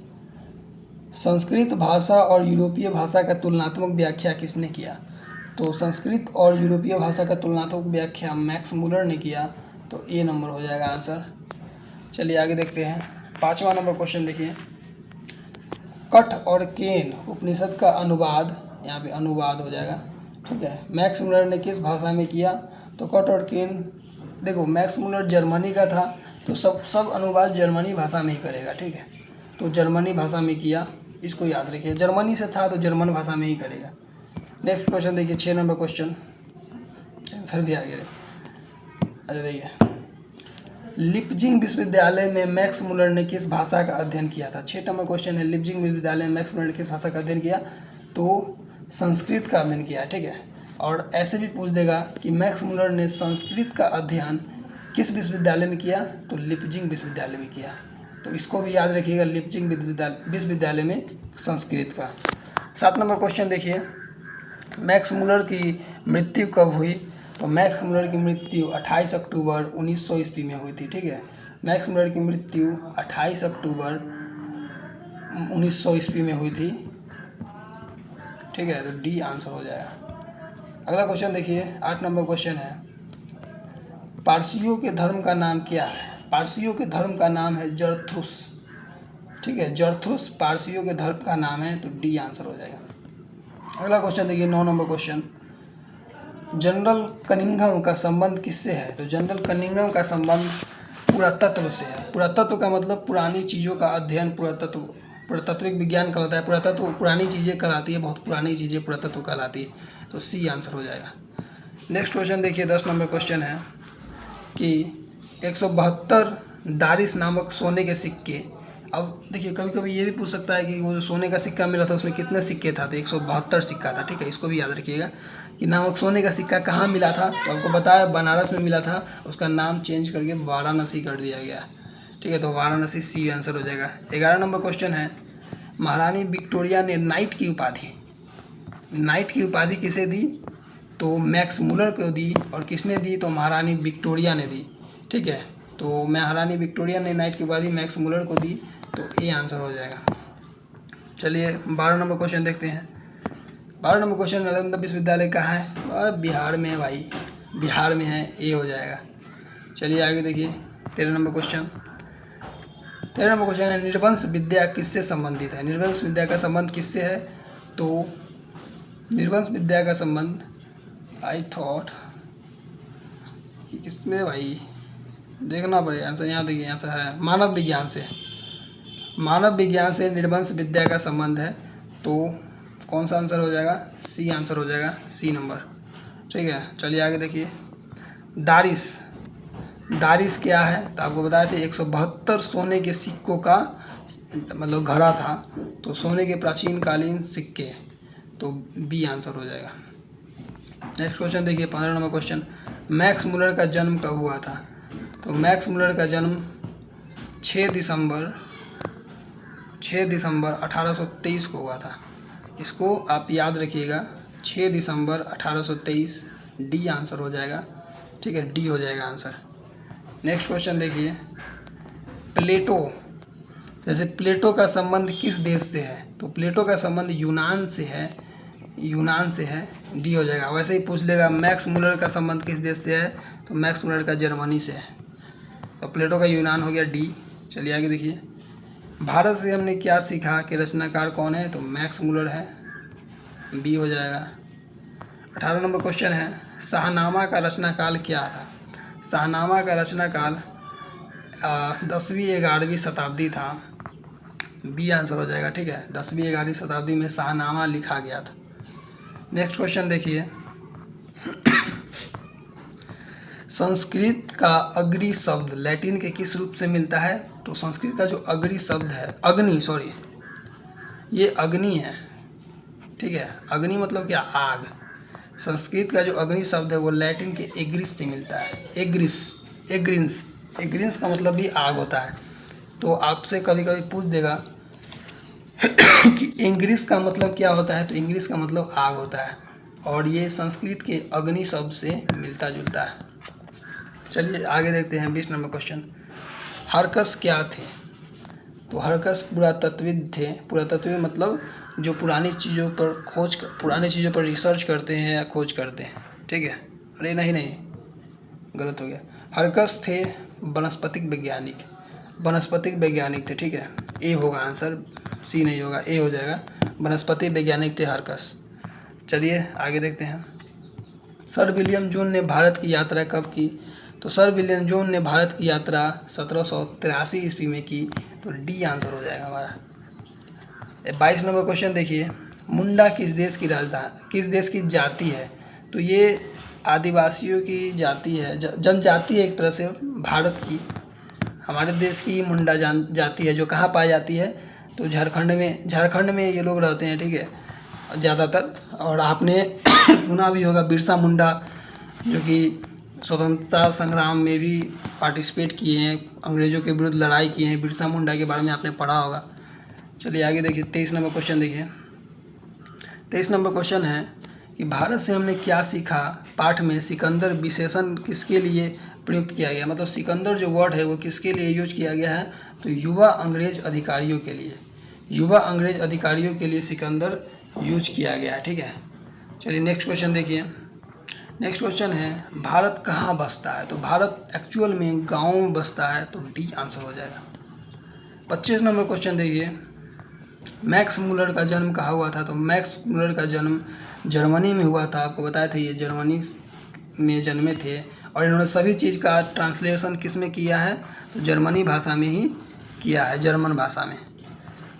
संस्कृत भाषा और यूरोपीय भाषा का तुलनात्मक व्याख्या किसने किया? तो संस्कृत और यूरोपीय भाषा का तुलनात्मक व्याख्या मैक्स मुलर ने किया, तो ए नंबर हो जाएगा आंसर। चलिए आगे देखते हैं। पाँचवा नंबर क्वेश्चन देखिए, कठ और केन उपनिषद का अनुवाद, यहाँ पे अनुवाद हो जाएगा। ठीक है, मैक्स मुलर ने किस भाषा में किया? तो कठ और केन, देखो मैक्स मुलर जर्मनी का था तो सब अनुवाद जर्मनी भाषा में ही करेगा। ठीक है, तो जर्मनी भाषा में किया, इसको याद रखिए। जर्मनी से था तो जर्मन भाषा में ही करेगा। नेक्स्ट क्वेश्चन देखिए, 6 नंबर क्वेश्चन, आंसर भी आ गया। अच्छा देखिए, लिपजिंग विश्वविद्यालय में मैक्स मुलर ने किस भाषा का अध्ययन किया था? 6 नंबर क्वेश्चन है, लिपजिंग विश्वविद्यालय में मैक्स मुलर ने किस भाषा का अध्ययन किया? तो संस्कृत का अध्ययन किया। ठीक है, और ऐसे भी पूछ देगा कि मैक्स मुलर ने संस्कृत का अध्ययन किस विश्वविद्यालय में किया? तो लिपजिंग विश्वविद्यालय में किया। तो इसको भी याद रखिएगा, लिपजिंग विश्वविद्यालय में संस्कृत का। 7 नंबर क्वेश्चन देखिए, मैक्स मुलर की मृत्यु कब हुई? तो मैक्स मुलर की मृत्यु 28 अक्टूबर 1900 ईस्वी में हुई थी। ठीक है, मैक्स मुलर की मृत्यु 28 अक्टूबर 1900 ईस्वी में हुई थी। ठीक है, तो डी आंसर हो जाएगा। अगला क्वेश्चन देखिए, 8 नंबर क्वेश्चन है, पारसियों के धर्म का नाम क्या है? पारसियों के धर्म का नाम है जरथुस। ठीक है, जरथुस पारसियों के धर्म का नाम है, तो डी आंसर हो जाएगा। अगला क्वेश्चन देखिए, 9 नंबर क्वेश्चन, जनरल कनिंघम का संबंध किससे है? तो जनरल कनिंघम का संबंध पुरातत्व से है। पुरातत्व का मतलब पुरानी चीज़ों का अध्ययन, पुरातत्विक विज्ञान कहलाता है। पुरातत्व पुरानी चीज़ें कहलाती है, बहुत पुरानी चीज़ें पुरातत्व कहलाती है, तो सी आंसर हो जाएगा। नेक्स्ट क्वेश्चन देखिए, 10 नंबर क्वेश्चन है कि 172 दारिस नामक सोने के सिक्के। अब देखिए, कभी कभी ये भी पूछ सकता है कि वो जो सोने का सिक्का मिला था उसमें कितने सिक्के था? तो 172 सिक्का था। ठीक है, इसको भी याद रखिएगा कि नामक सोने का सिक्का कहाँ मिला था। तो आपको बताया बनारस में मिला था, उसका नाम चेंज करके वाराणसी कर दिया गया। ठीक है, तो वाराणसी सी आंसर हो जाएगा। 11 नंबर क्वेश्चन है, महारानी विक्टोरिया ने नाइट की उपाधि किसे दी? तो मैक्स मुलर को दी। और किसने दी? तो महारानी विक्टोरिया ने दी। ठीक है, तो महारानी विक्टोरिया ने नाइट की उपाधि मैक्स मुलर को दी, तो ए आंसर हो जाएगा। चलिए 12 नंबर क्वेश्चन देखते हैं। 12 नंबर क्वेश्चन, नालंदा विश्वविद्यालय कहाँ है? बिहार में है भाई, बिहार में है, ए हो जाएगा। चलिए आगे देखिए, 13 नंबर क्वेश्चन। 13 नंबर क्वेश्चन है, निर्वंश विद्या किससे संबंधित है? निर्वंश विद्या का संबंध किससे है? तो निर्वंश विद्या का संबंध, आई थॉट कि किसमें भाई देखना पड़ेगा आंसर। यहाँ देखिए आंसर है मानव विज्ञान से। मानव विज्ञान से निर्वंश विद्या का संबंध है, तो कौन सा आंसर हो जाएगा? सी आंसर हो जाएगा, सी नंबर। ठीक है, चलिए आगे देखिए। दारिस, दारिस क्या है? तो आपको बताया था 172 सोने के सिक्कों का मतलब घड़ा था, तो सोने के प्राचीन कालीन सिक्के, तो बी आंसर हो जाएगा। नेक्स्ट क्वेश्चन देखिए, 15 नंबर क्वेश्चन। मैक्स मुलर का जन्म कब हुआ था? तो मैक्स मुलर का जन्म 6 दिसंबर 1823 को हुआ था। इसको आप याद रखिएगा, 6 दिसंबर 1823, डी आंसर हो जाएगा। ठीक है, डी हो जाएगा आंसर। नेक्स्ट क्वेश्चन देखिए, प्लेटो, जैसे प्लेटो का संबंध किस देश से है? तो प्लेटो का संबंध यूनान से है, यूनान से है, डी हो जाएगा। वैसे ही पूछ लेगा मैक्स मुलर का संबंध किस देश से है? तो मैक्स मुलर का जर्मनी से है, तो प्लेटो का यूनान हो गया, डी। चलिए आगे देखिए। भारत से हमने क्या सीखा कि रचनाकार कौन है? तो मैक्स मुलर है, बी हो जाएगा। 18 नंबर क्वेश्चन है, शाहनामा का रचनाकाल क्या था? शाहनामा का रचनाकाल 10वीं 11वीं शताब्दी था, बी आंसर हो जाएगा। ठीक है, 10वीं 11वीं शताब्दी में शाहनामा लिखा गया था। नेक्स्ट क्वेश्चन देखिए, संस्कृत का अग्नि शब्द लैटिन के किस रूप से मिलता है? तो संस्कृत का जो अग्नि शब्द है, ये अग्नि है। ठीक है, अग्नि मतलब क्या? आग। संस्कृत का जो अग्नि शब्द है वो लैटिन के एग्रिस से मिलता है, एग्रिंस का मतलब भी आग होता है। तो आपसे कभी कभी पूछ देगा कि इंग्रिस का मतलब क्या होता है? तो इंग्रिस का मतलब आग होता है, और ये संस्कृत के अग्नि शब्द से मिलता जुलता है। चलिए आगे देखते हैं, 20 नंबर क्वेश्चन। हरकस क्या थे? तो हरकस पुरातत्वविद थे। पुरातत्वविद मतलब जो पुरानी चीज़ों पर रिसर्च करते हैं या खोज करते हैं। ठीक है, अरे नहीं, गलत हो गया। हरकस थे वनस्पतिक वैज्ञानिक थे। ठीक है, ए होगा आंसर, सी नहीं होगा, ए हो जाएगा। वनस्पति वैज्ञानिक थे हरकस। चलिए आगे देखते हैं। सर विलियम जोन ने भारत की यात्रा कब की? तो सर विलियम जोन ने भारत की यात्रा 1783 ईस्वी में की, तो डी आंसर हो जाएगा हमारा। 22 नंबर क्वेश्चन देखिए, मुंडा किस देश की जाति है? तो ये आदिवासियों की जाति है, जनजाति है एक तरह से भारत की। हमारे देश की मुंडा जाति है, जो कहाँ पाई जाती है? तो झारखंड में ये लोग रहते हैं। ठीक है, ज़्यादातर। और आपने सुना भी होगा बिरसा मुंडा, जो कि स्वतंत्रता संग्राम में भी पार्टिसिपेट किए हैं, अंग्रेज़ों के विरुद्ध लड़ाई किए हैं। बिरसा मुंडा के बारे में आपने पढ़ा होगा। चलिए आगे देखिए, 23 नंबर क्वेश्चन देखिए। 23 नंबर क्वेश्चन है कि भारत से हमने क्या सीखा पाठ में सिकंदर विशेषण किसके लिए प्रयुक्त किया गया? मतलब सिकंदर जो वर्ड है वो किसके लिए यूज किया गया है? तो युवा अंग्रेज अधिकारियों के लिए सिकंदर यूज किया गया है। ठीक है, चलिए नेक्स्ट क्वेश्चन देखिए। नेक्स्ट क्वेश्चन है, भारत कहाँ बसता है? तो भारत एक्चुअल में गाँव में बसता है, तो डी आंसर हो जाएगा। 25 नंबर क्वेश्चन देखिए, मैक्स मुलर का जन्म कहाँ हुआ था? तो मैक्स मुलर का जन्म जर्मनी में हुआ था। आपको बताया था ये जर्मनी में जन्मे थे, और इन्होंने सभी चीज़ का ट्रांसलेशन किस में किया है? तो जर्मनी भाषा में ही किया है, जर्मन भाषा में।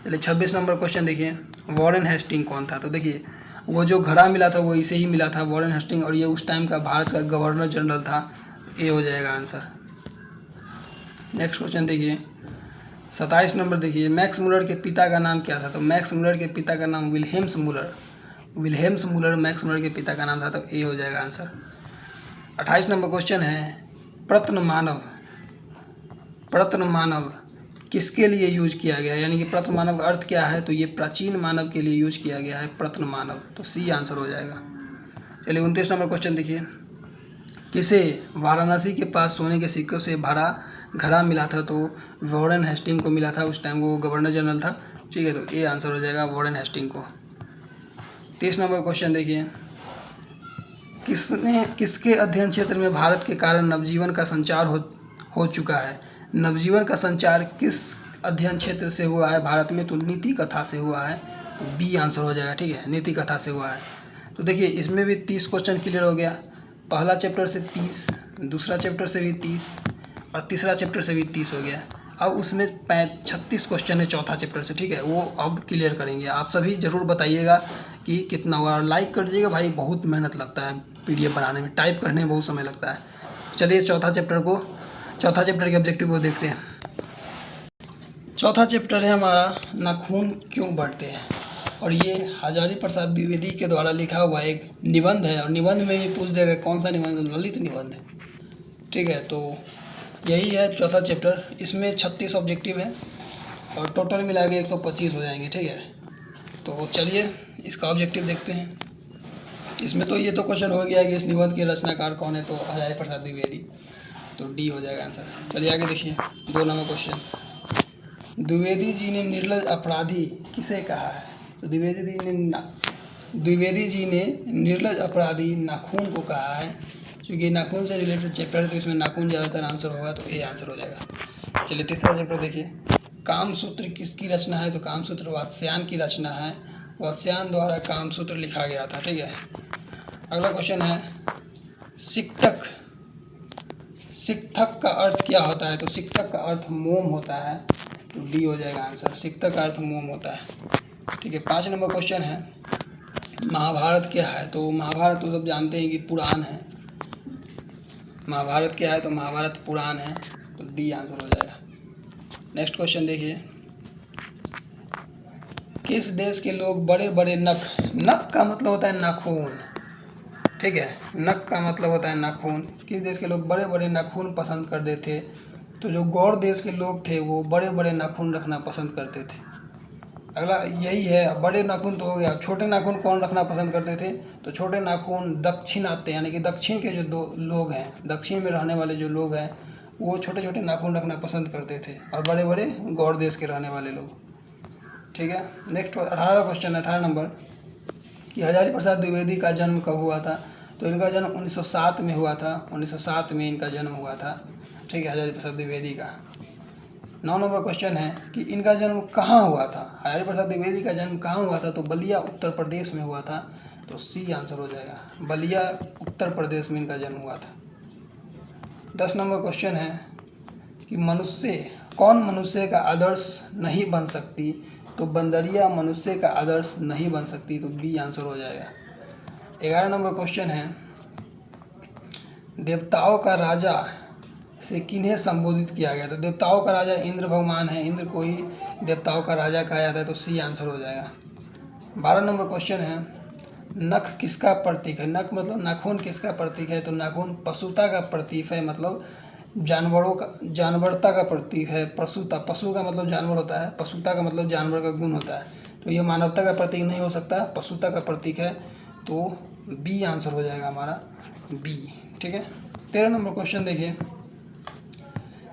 चलिए 26 नंबर क्वेश्चन देखिए, वॉरेन हेस्टिंग कौन था? तो देखिए वो जो घड़ा मिला था वो इसे ही मिला था, वॉरेन हेस्टिंग, और ये उस टाइम का भारत का गवर्नर जनरल था। ए हो जाएगा आंसर। नेक्स्ट क्वेश्चन देखिए, 27 नंबर देखिए, मैक्स मुलर के पिता का नाम क्या था? तो मैक्स मुलर के पिता का नाम विल्हेम्स मुलर मैक्स मुलर के पिता का नाम था, तो ए हो जाएगा आंसर। 28 नंबर क्वेश्चन है, प्रत्न मानव किसके लिए यूज किया गया? यानी कि प्रत्न मानव का अर्थ क्या है? तो ये प्राचीन मानव के लिए यूज किया गया है, प्रत्न मानव, तो सी आंसर हो जाएगा। चलिए 29 नंबर क्वेश्चन देखिए, किसे वाराणसी के पास सोने के सिक्कों से भरा घड़ा मिला था? तो वॉरेन हेस्टिंग को मिला था, उस टाइम वो गवर्नर जनरल था। ठीक है, तो ए आंसर हो जाएगा वॉरेन हेस्टिंग को। 30 नंबर क्वेश्चन देखिए, किसके अध्ययन क्षेत्र में भारत के कारण नवजीवन का संचार हो चुका है? नवजीवन का संचार किस अध्ययन क्षेत्र से हुआ है भारत में? तो नीति कथा से हुआ है, तो बी आंसर हो जाएगा। ठीक है, नीति कथा से हुआ है। तो देखिए इसमें भी 30 क्वेश्चन क्लियर हो गया। पहला चैप्टर से 30, दूसरा चैप्टर से भी 30 और तीसरा चैप्टर से भी 30 हो गया। अब उसमें 36 क्वेश्चन है चौथा चैप्टर से, ठीक है, वो अब क्लियर करेंगे। आप सभी ज़रूर बताइएगा कि कितना हुआ, और लाइक कर दीजिएगा भाई, बहुत मेहनत लगता है PDF बनाने में, टाइप करने में बहुत समय लगता है। चलिए चौथा चैप्टर के ऑब्जेक्टिव को देखते हैं। चौथा चैप्टर है हमारा नाखून क्यों बढ़ते हैं, और ये हजारी प्रसाद द्विवेदी के द्वारा लिखा हुआ एक निबंध है, और निबंध में ये पूछ देगा कौन सा निबंध, ललित निबंध है, ठीक है। तो यही है चौथा चैप्टर। इसमें 36 ऑब्जेक्टिव है और टोटल मिला के 125 हो जाएंगे, ठीक है। तो चलिए इसका ऑब्जेक्टिव देखते हैं। इसमें तो ये तो क्वेश्चन हो गया कि इस निबंध के रचनाकार कौन है, तो हजारी प्रसाद द्विवेदी, तो डी हो जाएगा आंसर। चलिए आगे देखिए 2 नंबर क्वेश्चन। द्विवेदी जी ने निर्लज अपराधी किसे कहा है? तो द्विवेदी जी ने निर्लज अपराधी नाखून को कहा है। क्योंकि नाखून से रिलेटेड चैप्टर है तो इसमें नाखून ज़्यादातर आंसर होगा, तो ए आंसर हो जाएगा। चलिए तीसरा चैप्टर देखिए। कामसूत्र किसकी रचना है? तो कामसूत्र वात्स्यायन की रचना है। वात्स्यायन द्वारा कामसूत्र लिखा गया था, ठीक है। अगला क्वेश्चन है सिक्थक का अर्थ क्या होता है? तो सिक्थक का अर्थ मोम होता है, तो डी हो जाएगा आंसर। सिक्थक का अर्थ मोम होता है, ठीक है। 5 नंबर क्वेश्चन है महाभारत क्या है? तो महाभारत तो सब जानते हैं कि पुराण है। महाभारत क्या है? तो महाभारत पुराण है, तो डी आंसर हो जाएगा। नेक्स्ट क्वेश्चन देखिए। किस देश के लोग बड़े बड़े नख का मतलब होता है नाखून, ठीक है, नख का मतलब होता है नाखून। किस देश के लोग बड़े बड़े नाखून पसंद करते थे? तो जो गौड़ देश के लोग थे वो बड़े बड़े नाखून रखना पसंद करते थे। अगला यही है, बड़े नाखून तो हो गया। छोटे नाखून कौन रखना पसंद करते थे? तो छोटे नाखून दक्षिण आते हैं, यानी कि दक्षिण के जो लोग हैं, दक्षिण में रहने वाले जो लोग हैं, वो छोटे छोटे नाखून रखना पसंद करते थे, और बड़े बड़े गौड़ देश के रहने वाले लोग, ठीक है। नेक्स्ट 18 क्वेश्चन, 18 नंबर, कि हजारी प्रसाद द्विवेदी का जन्म कब हुआ था? तो इनका जन्म 1907 में हुआ था। 1907 में इनका जन्म हुआ था, ठीक है, हजारी प्रसाद द्विवेदी का। 9 नंबर क्वेश्चन है कि इनका जन्म कहाँ हुआ था? हजारी प्रसाद द्विवेदी का जन्म कहाँ हुआ था? तो बलिया उत्तर प्रदेश में हुआ था, तो सी आंसर हो जाएगा। बलिया उत्तर प्रदेश में इनका जन्म हुआ था। 10 नंबर क्वेश्चन है कि कौन मनुष्य का आदर्श नहीं बन सकती? तो बंदरिया मनुष्य का आदर्श नहीं बन सकती, तो बी आंसर हो जाएगा। 11 नंबर क्वेश्चन है देवताओं का राजा से किन्हें संबोधित किया गया? तो देवताओं का राजा इंद्र भगवान है, इंद्र को ही देवताओं का राजा कहा जाता है, तो सी आंसर हो जाएगा। 12 नंबर क्वेश्चन है नख किसका प्रतीक है? नख मतलब नाखून किसका प्रतीक है? तो नाखून पशुता का प्रतीक है, मतलब जानवरता का प्रतीक है। पशु का मतलब जानवर होता है, पशुता का मतलब जानवर का गुण होता है, तो ये मानवता का प्रतीक नहीं हो सकता, पशुता का प्रतीक है, तो बी आंसर हो जाएगा हमारा, बी, ठीक है। 13 नंबर क्वेश्चन देखिए।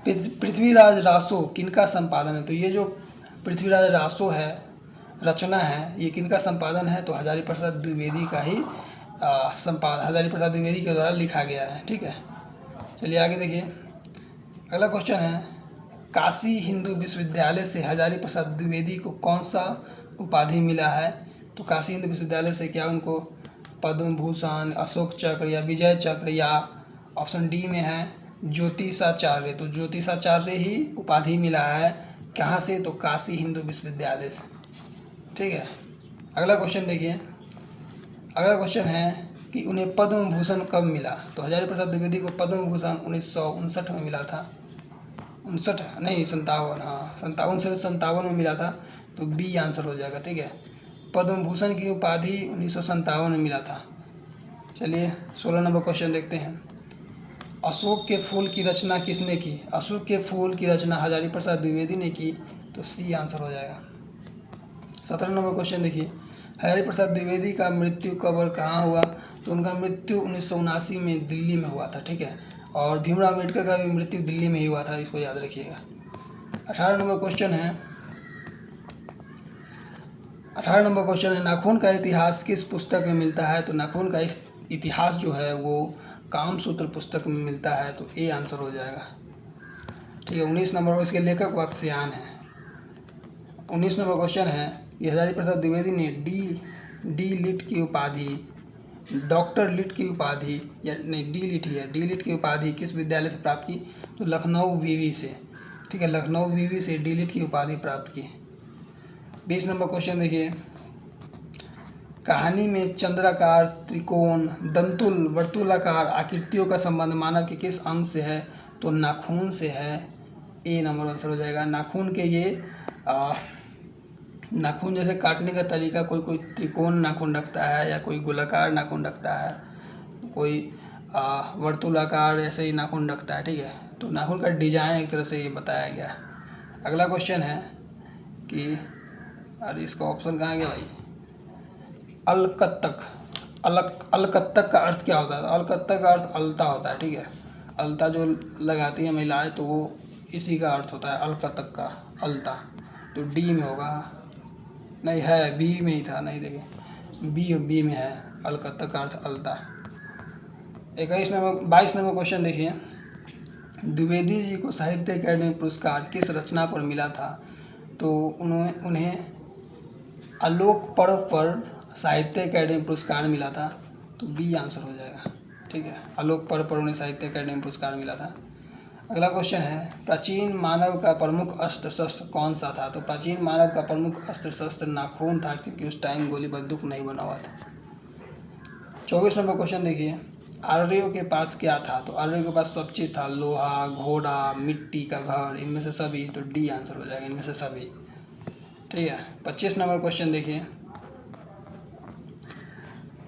पृथ्वीराज रासो किनका संपादन है? तो ये जो पृथ्वीराज रासो है, रचना है, ये किनका संपादन है? तो हजारी प्रसाद द्विवेदी का ही हजारी प्रसाद द्विवेदी के द्वारा लिखा गया है, ठीक है। चलिए आगे देखिए। अगला क्वेश्चन है काशी हिंदू विश्वविद्यालय से हजारी प्रसाद द्विवेदी को कौन सा उपाधि मिला है? तो काशी हिंदू विश्वविद्यालय से क्या उनको पद्म भूषण, अशोक चक्र या विजय चक्र, या ऑप्शन डी में है ज्योतिषाचार्य, तो ज्योतिषाचार्य ही उपाधि मिला है। कहाँ से? तो काशी हिंदू विश्वविद्यालय से, ठीक है। अगला क्वेश्चन देखिए। अगला क्वेश्चन है कि उन्हें पद्म भूषण कब मिला? तो हजारी प्रसाद द्विवेदी को पद्म भूषण 1959 में मिला था। 57 में मिला था, तो बी आंसर हो जाएगा, ठीक है। पद्म भूषण की उपाधि 1957 में मिला था। चलिए 16 नंबर क्वेश्चन देखते हैं। अशोक के फूल की रचना किसने की? अशोक के फूल की रचना हजारी प्रसाद द्विवेदी ने की, तो सी आंसर हो जाएगा। 17 नंबर क्वेश्चन देखिए। हजारी प्रसाद द्विवेदी का मृत्यु कब और कहाँ हुआ? तो उनका मृत्यु 1979 में दिल्ली में हुआ था, ठीक है। और भीमराव अम्बेडकर का भी मृत्यु दिल्ली में ही हुआ था, इसको याद रखिएगा। 18 नंबर क्वेश्चन है। 18 नंबर क्वेश्चन है नाखून का इतिहास किस पुस्तक में मिलता है? तो नाखून का इतिहास जो है वो कामसूत्र पुस्तक में मिलता है, तो ए आंसर हो जाएगा, ठीक है। 19 नंबर और इसके लेखक वात्स्यायन है। 19 नंबर क्वेश्चन है कि हजारी प्रसाद द्विवेदी ने डी लिट की उपाधि डॉक्टर लिट की उपाधि, या नहीं डी लिट ही है, डी लिट की उपाधि किस विद्यालय से प्राप्त की? तो लखनऊ वीवी से। ठीक है, लखनऊ वीवी से डी लिट की उपाधि प्राप्त की। 20 नंबर क्वेश्चन देखिए, कहानी में चंद्राकार, त्रिकोण, दंतुल, वर्तुलाकार आकृतियों का संबंध मानव के किस अंग से है? तो नाखून से है। ए नंबर आंसर हो जाएगा। नाखून के ये नाखून जैसे काटने का तरीका, कोई कोई त्रिकोण नाखून रखता है, या कोई गोलाकार नाखून रखता है, कोई वर्तुलाकार ऐसे ही नाखून रखता है। ठीक है, तो नाखून का डिजाइन एक तरह से ये बताया गया है। अगला क्वेश्चन है कि अरे इसका ऑप्शन कहाँ गया भाई? अलकत्तक। अलकत्तक का अर्थ क्या होता है? अलकत्तक का अर्थ अलता होता है। ठीक है, अलता जो लगाती है महिलाएं, तो वो इसी का अर्थ होता है अलकत्तक का, अलता। तो डी में होगा, नहीं है बी में ही था, नहीं देखिए बी में है, अलकत्तक का अर्थ अलता। 22 नंबर क्वेश्चन देखिए, द्विवेदी जी को साहित्य अकादमी पुरस्कार किस रचना पर मिला था? तो उन्हें आलोक पर्व पर साहित्य अकादमी पुरस्कार मिला था। तो बी आंसर हो जाएगा। ठीक है, आलोक पर्व पर उन्हें साहित्य अकादमी पुरस्कार मिला था। अगला क्वेश्चन है, प्राचीन मानव का प्रमुख अस्त्र शस्त्र कौन सा था? तो प्राचीन मानव का प्रमुख अस्त्र शस्त्र नाखून था, क्योंकि उस टाइम गोली बंदूक नहीं बना हुआ था। 24 नंबर क्वेश्चन देखिए, आर्यों के पास क्या था? तो आर्यों के पास सब चीज़ था, लोहा, घोड़ा, मिट्टी का घर, इनमें से सभी। तो डी आंसर हो जाएगा, इनमें से सभी। ठीक है, 25 नंबर क्वेश्चन देखिए,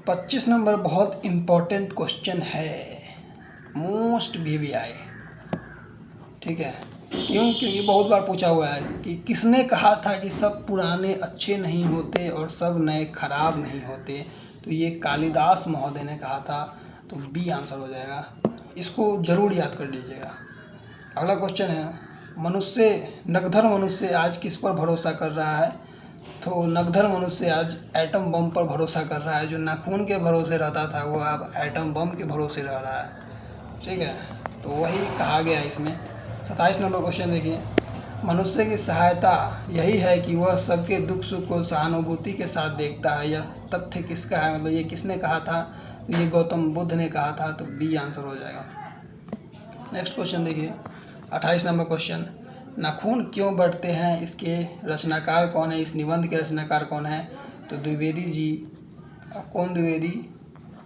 25 नंबर बहुत इम्पोर्टेंट क्वेश्चन है, मोस्ट VVI। ठीक है, क्यों? क्योंकि बहुत बार पूछा हुआ है कि किसने कहा था कि सब पुराने अच्छे नहीं होते और सब नए खराब नहीं होते? तो ये कालिदास महोदय ने कहा था। तो बी आंसर हो जाएगा, इसको जरूर याद कर लीजिएगा। अगला क्वेश्चन है, नगधर मनुष्य आज किस पर भरोसा कर रहा है? तो नगधर मनुष्य आज एटम बम पर भरोसा कर रहा है। जो नाखून के भरोसे रहता था, वो अब एटम बम के भरोसे रह रहा है। ठीक है, तो वही कहा गया है इसमें। 27 नंबर क्वेश्चन देखिए, मनुष्य की सहायता यही है कि वह सबके दुख सुख को सहानुभूति के साथ देखता है। यह तथ्य किसका है? मतलब ये किसने कहा था? तो ये गौतम बुद्ध ने कहा था। तो बी आंसर हो जाएगा। नेक्स्ट क्वेश्चन देखिए, 28 नंबर क्वेश्चन, नाखून क्यों बढ़ते हैं, इसके रचनाकार कौन है? इस निबंध के रचनाकार कौन है? तो द्विवेदी जी। कौन द्विवेदी?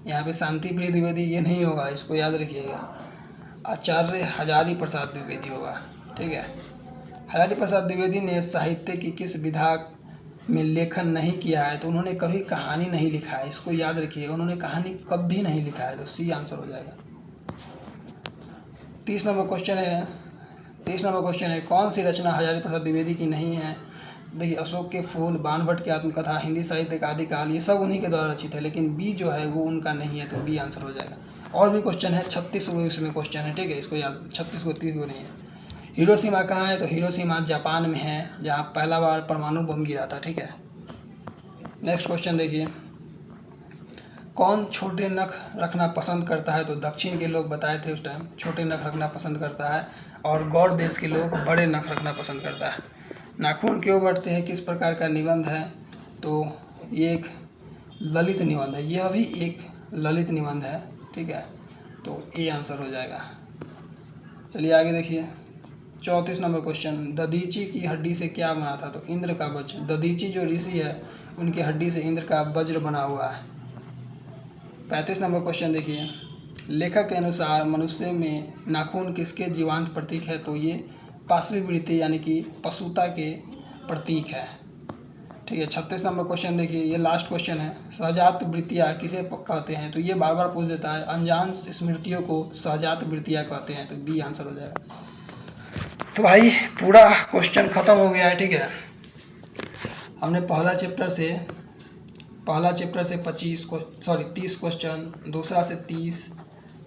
यहाँ पे शांति प्रिय द्विवेदी ये नहीं होगा, इसको याद रखिएगा। आचार्य हजारी प्रसाद द्विवेदी होगा। ठीक है, हजारी प्रसाद द्विवेदी ने साहित्य की किस विधा में लेखन नहीं किया है? तो उन्होंने कभी कहानी नहीं लिखा है, इसको याद रखिएगा। उन्होंने कहानी कभी नहीं लिखा है। तो सी आंसर हो जाएगा। 30 नंबर क्वेश्चन है, कौन सी रचना हजारी प्रसाद द्विवेदी की नहीं है? देखिए, अशोक के फूल, बाणभट्ट की आत्मकथा, हिंदी साहित्य का आदिकाल, ये सब उन्हीं के द्वारा रचित है। लेकिन बी जो है वो उनका नहीं है। तो बी आंसर हो जाएगा। और भी क्वेश्चन है, 36 वो इसमें क्वेश्चन है। ठीक है, इसको याद, 36 को 30 को नहीं है। हिरोशिमा कहाँ है? तो हिरोशिमा जापान में है, जहाँ पहला बार परमाणु बम गिरा था। ठीक है, नेक्स्ट क्वेश्चन देखिए, कौन छोटे नख रखना पसंद करता है? तो दक्षिण के लोग बताए थे उस टाइम छोटे नख रखना पसंद करता है, और गौड़ देश के लोग बड़े नख रखना पसंद करता है। नाखून क्यों बढ़ते हैं किस प्रकार का निबंध है? तो ये एक ललित निबंध है, यह भी एक ललित निबंध है। ठीक है, तो ए आंसर हो जाएगा। चलिए आगे देखिए, 34 नंबर क्वेश्चन, दधीची की हड्डी से क्या बना था? तो इंद्र का वज्र। दधीची जो ऋषि है, उनकी हड्डी से इंद्र का वज्र बना हुआ है। 35 नंबर क्वेश्चन देखिए, लेखक के अनुसार मनुष्य में नाखून किसके जीवांत प्रतीक है? तो ये पार्श्वी वृत्ति यानी कि पशुता के प्रतीक है। ठीक है, 36 नंबर क्वेश्चन देखिए, ये लास्ट क्वेश्चन है, सहजात वृत्तियाँ किसे कहते हैं? तो ये बार बार पूछ देता है, अनजान स्मृतियों को सहजात वृत्तियाँ कहते हैं। तो बी आंसर हो जाएगा। तो भाई पूरा क्वेश्चन ख़त्म हो गया है। ठीक है, हमने पहला चैप्टर से 30 क्वेश्चन, दूसरा से 30,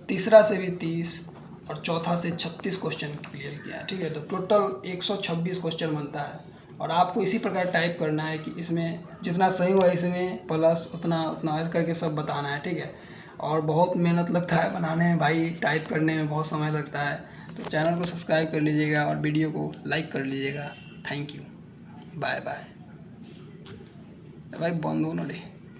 तीसरा से भी 30 और चौथा से 36 क्वेश्चन क्लियर किया है। ठीक है, तो टोटल 126 क्वेश्चन बनता है, और आपको इसी प्रकार टाइप करना है कि इसमें जितना सही हुआ इसमें प्लस उतना ऐड करके सब बताना है। ठीक है, और बहुत मेहनत लगता है बनाने में भाई, टाइप करने में बहुत समय लगता है। तो चैनल को सब्सक्राइब कर लीजिएगा और वीडियो को लाइक कर लीजिएगा। थैंक यू, बाय बाय भाई, बंद होने